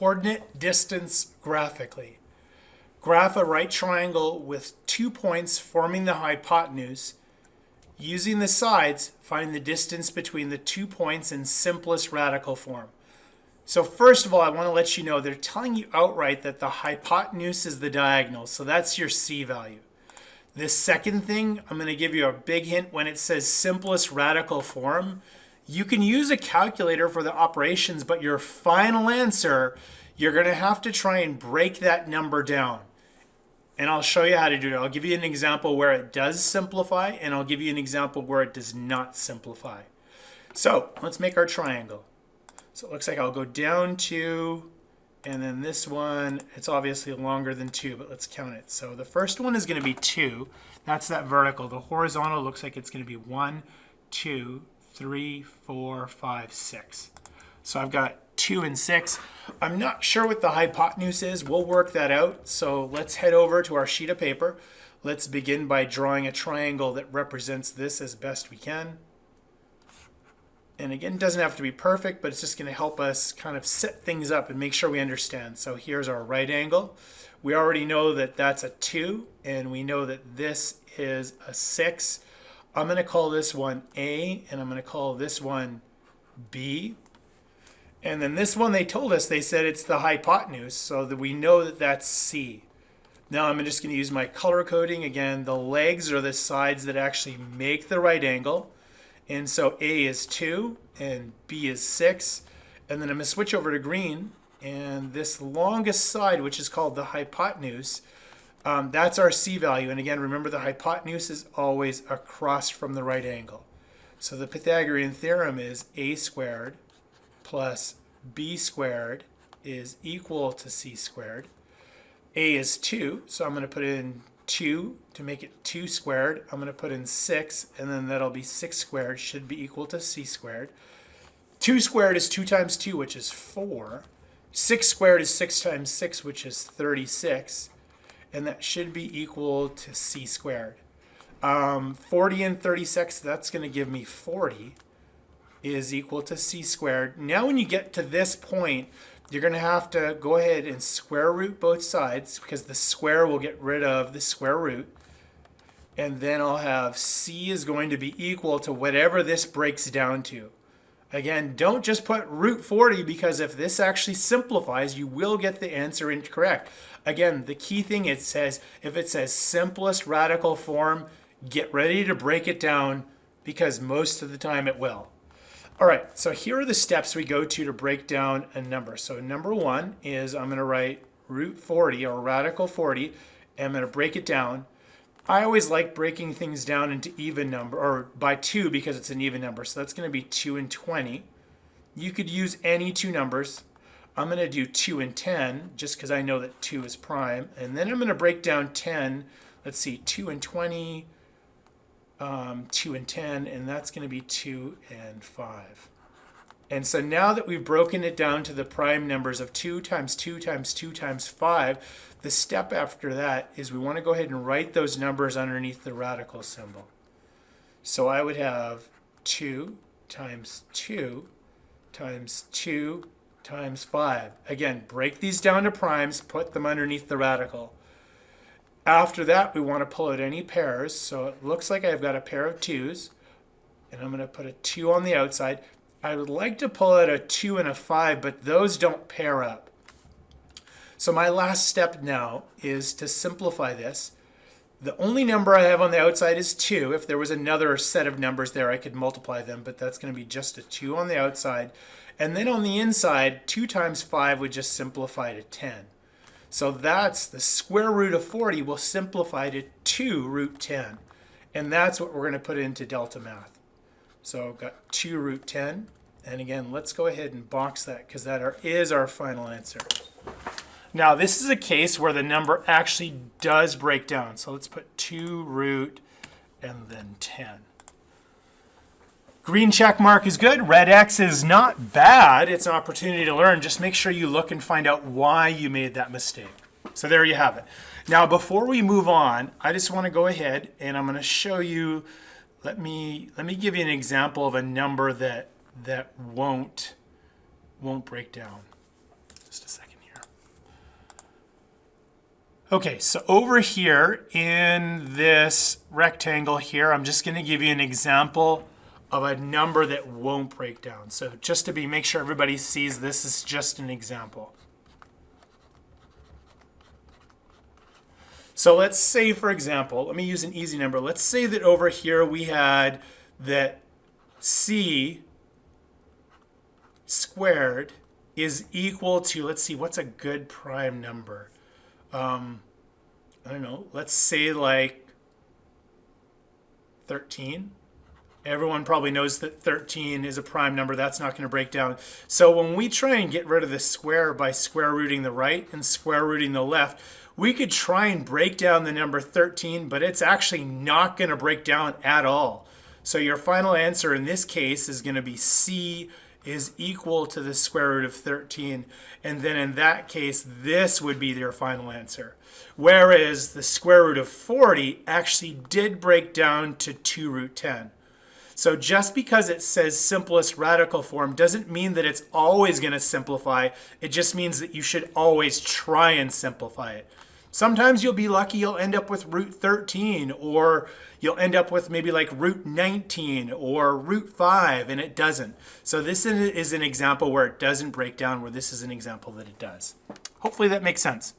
Coordinate distance graphically. Graph a right triangle with 2 points forming the hypotenuse. Using the sides, find the distance between the 2 points in simplest radical form. So first of all, I want to let you know they're telling you outright that the hypotenuse is the diagonal. So that's your C value. This second thing, I'm going to give you a big hint when it says simplest radical form. You can use a calculator for the operations, but your final answer, you're going to have to try and break that number down. And I'll show you how to do it. I'll give you an example where it does simplify, and I'll give you an example where it does not simplify. So let's make our triangle. So it looks like I'll go down 2, and then this one, it's obviously longer than 2, but let's count it. So the first one is going to be 2. That's that vertical. The horizontal looks like it's going to be 1, 2, 3, 4, 5, 6. So I've got 2 and 6. I'm not sure what the hypotenuse is. We'll work that out. So let's head over to our sheet of paper. Let's begin by drawing a triangle that represents this as best we can. And again, it doesn't have to be perfect, but it's just going to help us kind of set things up and make sure we understand. So here's our right angle. We already know that that's a 2, and we know that this is a 6. I'm going to call this one A, and I'm going to call this one B. And then this one, they told us, they said it's the hypotenuse, so that we know that that's C. Now I'm just going to use my color coding. Again, the legs are the sides that actually make the right angle. And so A is 2 and B is 6. And then I'm going to switch over to green. And this longest side, which is called the hypotenuse, that's our C value. And again, remember the hypotenuse is always across from the right angle. So the Pythagorean theorem is A squared plus B squared is equal to C squared. A is 2, so I'm going to put in 2 to make it 2 squared. I'm going to put in 6, and then that'll be 6 squared, should be equal to C squared. 2 squared is 2 times 2, which is 4. 6 squared is 6 times 6, which is 36. And that should be equal to C squared. 40 and 36, that's going to give me 40, is equal to C squared. Now when you get to this point, you're going to have to go ahead and square root both sides, because the square will get rid of the square root. And then I'll have C is going to be equal to whatever this breaks down to. Again, don't just put root 40, because if this actually simplifies, you will get the answer incorrect. Again, the key thing, it says, if it says simplest radical form, get ready to break it down, because most of the time it will. All right, so here are the steps we go to break down a number. So number 1 is I'm going to write root 40 or radical 40, and I'm going to break it down. I always like breaking things down into even number, or by 2, because it's an even number. So that's going to be 2 and 20. You could use any 2 numbers. I'm going to do 2 and 10, just because I know that 2 is prime. And then I'm going to break down 10. Let's see, 2 and 20. 2 and 10, and that's going to be 2 and 5. And so now that we've broken it down to the prime numbers of 2 times 2 times 2 times 5, the step after that is we want to go ahead and write those numbers underneath the radical symbol. So I would have 2 times 2 times 2 times 5. Again, break these down to primes, put them underneath the radical. After that, we want to pull out any pairs. So it looks like I've got a pair of 2s, and I'm going to put a 2 on the outside. I would like to pull out a 2 and a 5, but those don't pair up. So my last step now is to simplify this. The only number I have on the outside is 2. If there was another set of numbers there, I could multiply them, but that's going to be just a 2 on the outside. And then on the inside, 2 times 5 would just simplify to 10. So that's the square root of 40 will simplify to 2 root 10. And that's what we're going to put into delta math. So I've got 2 root 10. And again, let's go ahead and box that, because that is our final answer. Now this is a case where the number actually does break down. So let's put 2 root and then 10. Green check mark is good. Red X is not bad. It's an opportunity to learn. Just make sure you look and find out why you made that mistake. So there you have it. Now, before we move on, I just want to go ahead and I'm going to show you. Let me give you an example of a number that won't break down. Just a second. Okay, so over here in this rectangle here, I'm just going to give you an example of a number that won't break down. So just to make sure everybody sees this is just an example. So let's say, for example, let me use an easy number. Let's say that over here we had that c squared is equal to, let's see, what's a good prime number? I don't know, let's say like 13. Everyone probably knows that 13 is a prime number. That's not going to break down. So when we try and get rid of the square by square rooting the right and square rooting the left, we could try and break down the number 13, but it's actually not going to break down at all. So your final answer in this case is going to be c is equal to the square root of 13. And then in that case, this would be your final answer. Whereas the square root of 40 actually did break down to 2 root 10. So just because it says simplest radical form doesn't mean that it's always going to simplify. It just means that you should always try and simplify it. Sometimes you'll be lucky, you'll end up with root 13, or you'll end up with maybe like root 19 or root 5, and it doesn't. So this is an example where it doesn't break down, where this is an example that it does. Hopefully that makes sense.